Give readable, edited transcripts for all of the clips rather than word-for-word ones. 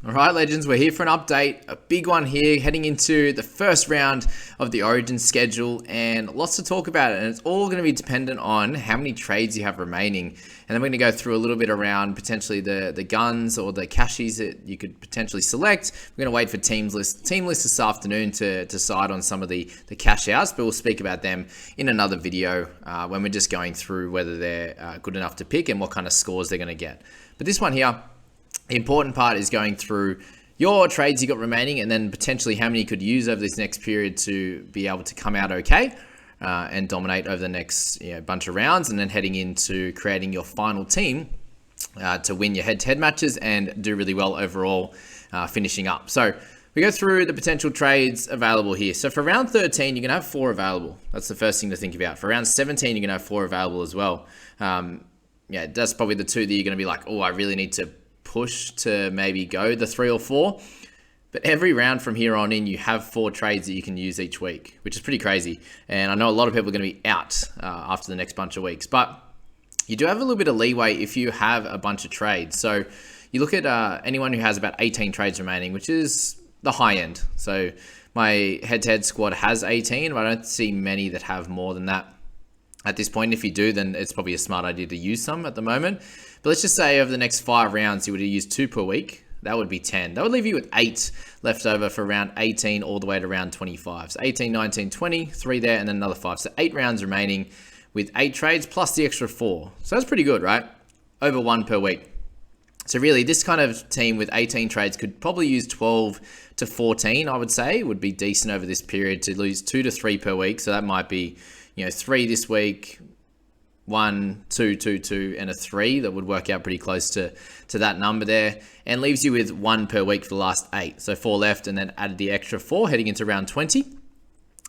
All right, legends, we're here for an update, a big one here, heading into the first round of the Origin schedule, and lots to talk about it, and it's all going to be dependent on how many trades you have remaining. And then we're going to go through a little bit around potentially the guns or the cashies that you could potentially select. We're going to wait for team list this afternoon to decide on some of the cash outs, but we'll speak about them in another video when we're just going through whether they're good enough to pick and what kind of scores they're going to get. But this one here, the important part is going through your trades you got remaining and then potentially how many you could use over this next period to be able to come out okay and dominate over the next bunch of rounds, and then heading into creating your final team to win your head-to-head matches and do really well overall finishing up. So we go through the potential trades available here. So for round 13, you're going to have 4 available. That's the first thing to think about. For round 17, you're going to have 4 available as well. That's probably the 2 that you're going to be like, oh, I really need to push to maybe go the 3 or 4. But every round from here on in, you have 4 trades that you can use each week, which is pretty crazy. And I know a lot of people are going to be out after the next bunch of weeks, but you do have a little bit of leeway if you have a bunch of trades. So you look at anyone who has about 18 trades remaining, which is the high end. So my head-to-head squad has 18, but I don't see many that have more than that at this point. If you do, then it's probably a smart idea to use some at the moment. But let's just say over the next 5 rounds, you would use 2 per week. That would be 10. That would leave you with 8 left over for round 18 all the way to round 25. So 18, 19, 20, 3 there, and then another 5. So 8 rounds remaining with 8 trades plus the extra 4. So that's pretty good, right? Over 1 per week. So really, this kind of team with 18 trades could probably use 12 to 14, I would say, would be decent over this period to lose 2 to 3 per week. So that might be 3 this week, 1, 2, 2, 2, and a 3. That would work out pretty close to that number there, and leaves you with 1 per week for the last 8. So 4 left, and then added the extra 4 heading into round 20,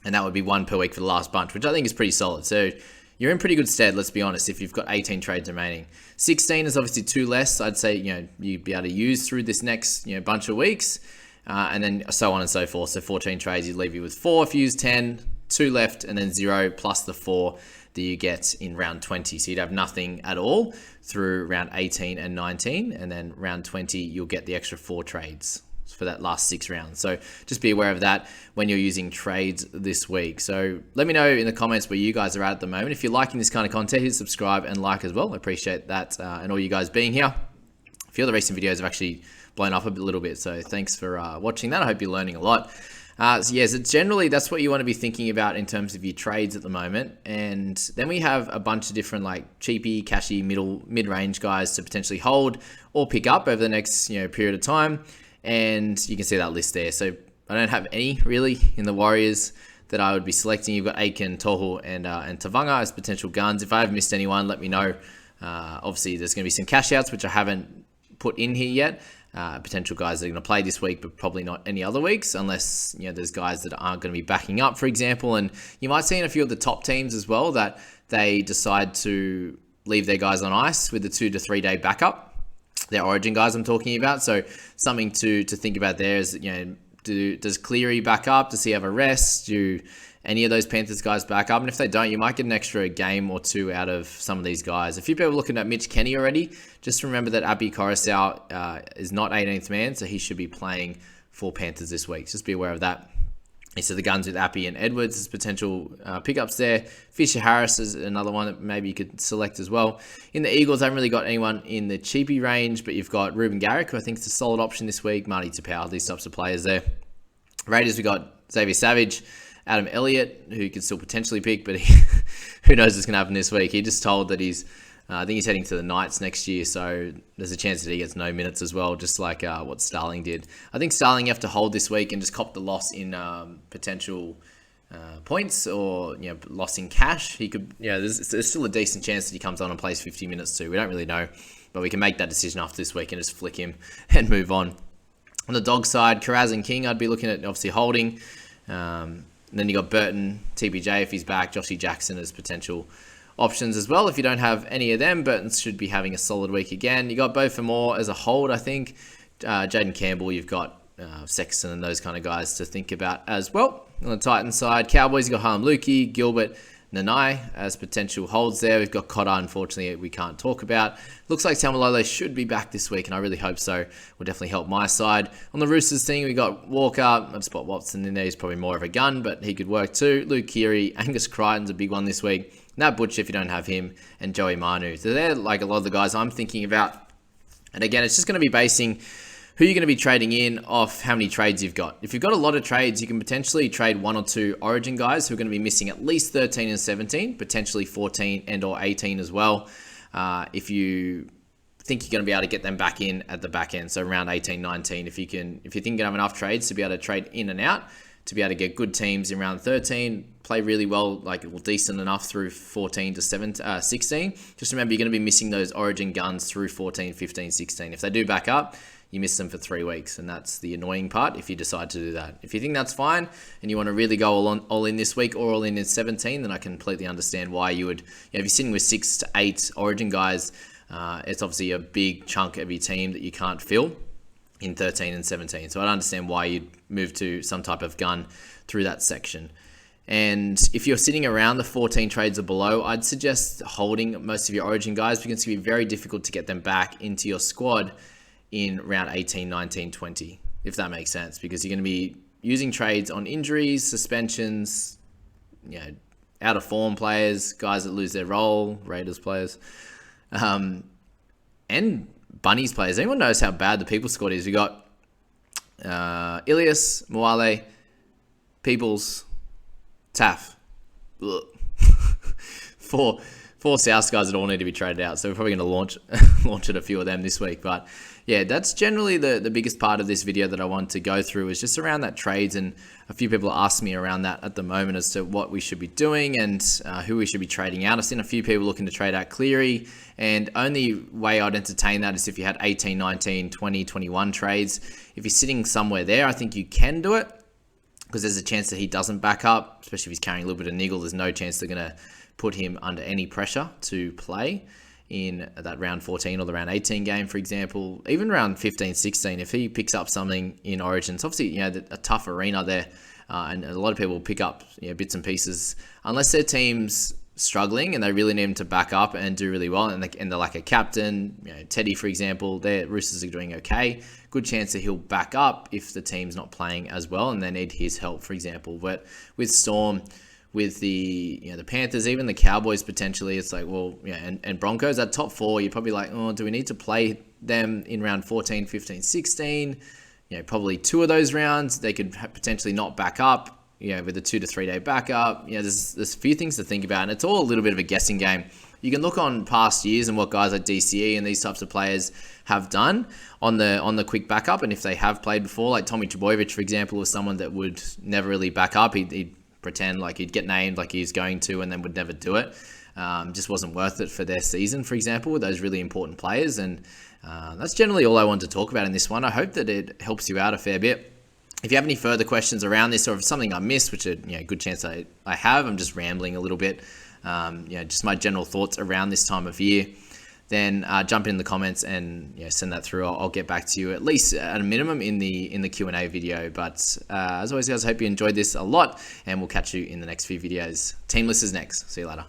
and that would be 1 per week for the last bunch, which I think is pretty solid. So you're in pretty good stead, let's be honest, if you've got 18 trades remaining. 16 is obviously 2 less. I'd say you'd be able to use through this next bunch of weeks, and then so on and so forth. So 14 trades, you'd leave you with 4 if you use 10, 2 left, and then 0 plus the 4 that you get in round 20. So you'd have nothing at all through round 18 and 19, and then round 20 you'll get the extra 4 trades for that last 6 rounds. So just be aware of that when you're using trades this week. So let me know in the comments where you guys are at the moment. If you're liking this kind of content, hit subscribe and like as well. I appreciate that and all you guys being here. A few of the recent videos have actually blown up a little bit, so thanks for watching that. I hope you're learning a lot. So generally that's what you want to be thinking about in terms of your trades at the moment. And then we have a bunch of different like cheapy, cashy, mid-range guys to potentially hold or pick up over the next period of time. And you can see that list there. So I don't have any really in the Warriors that I would be selecting. You've got Aiken, Tohu, and Tavanga as potential guns. If I have missed anyone, let me know. Obviously, there's going to be some cash outs, which I haven't put in here yet. Potential guys that are going to play this week, but probably not any other weeks, unless there's guys that aren't going to be backing up, for example. And you might see in a few of the top teams as well that they decide to leave their guys on ice with the 2 to 3 day backup. Their Origin guys I'm talking about. So something to think about there is does Cleary back up? Does he have a rest? Do any of those Panthers guys back up? And if they don't, you might get an extra game or 2 out of some of these guys. A few people are looking at Mitch Kenny already. Just remember that Api Coruscant is not 18th man, so he should be playing for Panthers this week. Just be aware of that. So the guns with Api and Edwards as potential pickups there. Fisher Harris is another one that maybe you could select as well. In the Eagles, I haven't really got anyone in the cheapy range, but you've got Ruben Garrick, who I think is a solid option this week. Marty Tapau, these types of players there. Raiders, we got Xavier Savage, Adam Elliott, who you could still potentially pick, but who knows what's going to happen this week. He just told that I think he's heading to the Knights next year, so there's a chance that he gets no minutes as well, just like what Starling did. I think Starling you have to hold this week and just cop the loss in potential points or loss in cash. He could, there's still a decent chance that he comes on and plays 50 minutes too. We don't really know, but we can make that decision after this week and just flick him and move on. On the dog side, Karaz and King, I'd be looking at obviously holding. And then you got Burton, TPJ if he's back, Joshy Jackson as potential options as well. If you don't have any of them, Burton should be having a solid week again. You got Beaufor Moore as a hold, I think. Jaden Campbell, you've got Sexton and those kind of guys to think about as well. On the Titans side, Cowboys, you got Harlem Lukey, Gilbert, Nanai as potential holds there. We've got Cotter, unfortunately, we can't talk about. Looks like Taumalolo should be back this week, and I really hope so. Will definitely help my side. On the Roosters thing, we got Walker. I'd spot Watson in there. He's probably more of a gun, but he could work too. Luke Keary, Angus Crichton's a big one this week. Nat Butcher, if you don't have him, and Joey Manu. So they're like a lot of the guys I'm thinking about. And again, it's just going to be basing who you're going to be trading in off how many trades you've got. If you've got a lot of trades, you can potentially trade 1 or 2 Origin guys who are going to be missing at least 13 and 17, potentially 14 and or 18 as well. If you think you're going to be able to get them back in at the back end, so around 18, 19, if you think you're going to have enough trades to be able to trade in and out, to be able to get good teams in round 13, play really well, decent enough through 14 to 16. Just remember, you're going to be missing those Origin guns through 14, 15, 16. If they do back up, you miss them for 3 weeks, and that's the annoying part if you decide to do that. If you think that's fine and you want to really go all in this week or all in 17, then I completely understand why you would. If you're sitting with 6 to 8 Origin guys, it's obviously a big chunk of your team that you can't fill in 13 and 17. So I understand why you'd move to some type of gun through that section. And if you're sitting around the 14 trades or below, I'd suggest holding most of your Origin guys, because it's going to be very difficult to get them back into your squad in round 18, 19, 20, if that makes sense, because you're going to be using trades on injuries, suspensions, out of form players, guys that lose their role, Raiders players, and Bunnies players. Anyone knows how bad the People squad is? We got Ilias, Moale, Peoples, Taff. Four South guys that all need to be traded out. So we're probably going to launch at a few of them this week. But yeah, that's generally the biggest part of this video that I want to go through, is just around that trades. And a few people ask me around that at the moment as to what we should be doing and who we should be trading out. I've seen a few people looking to trade out Cleary, and only way I'd entertain that is if you had 18, 19, 20, 21 trades. If you're sitting somewhere there, I think you can do it, because there's a chance that he doesn't back up, especially if he's carrying a little bit of niggle. There's no chance they're going to put him under any pressure to play in that round 14 or the round 18 game, for example. Even round 15, 16, if he picks up something in Origin, it's obviously a tough arena there, and a lot of people pick up bits and pieces, unless their team's struggling and they really need him to back up and do really well, and they're like a captain, Teddy, for example. Their Roosters are doing okay. Good chance that he'll back up if the team's not playing as well and they need his help, for example. But with Storm, with the Panthers, even the Cowboys potentially, it's like, well, and Broncos, that top 4, you're probably like, oh, do we need to play them in round 14, 15, 16? Probably 2 of those rounds, they could potentially not back up, with a 2 to 3 day backup. There's a few things to think about, and it's all a little bit of a guessing game. You can look on past years and what guys like DCE and these types of players have done on the quick backup, and if they have played before, like Tommy Trbojevic, for example, was someone that would never really back up. He'd pretend like he'd get named like he's going to and then would never do it. Just wasn't worth it for their season, for example, with those really important players. And that's generally all I wanted to talk about in this one. I hope that it helps you out a fair bit. If you have any further questions around this, or if something I missed, which a good chance I have, I'm just rambling a little bit, just my general thoughts around this time of year, then jump in the comments and send that through. I'll get back to you at least at a minimum in the Q&A video. But as always, guys, I hope you enjoyed this a lot, and we'll catch you in the next few videos. Team list is next. See you later.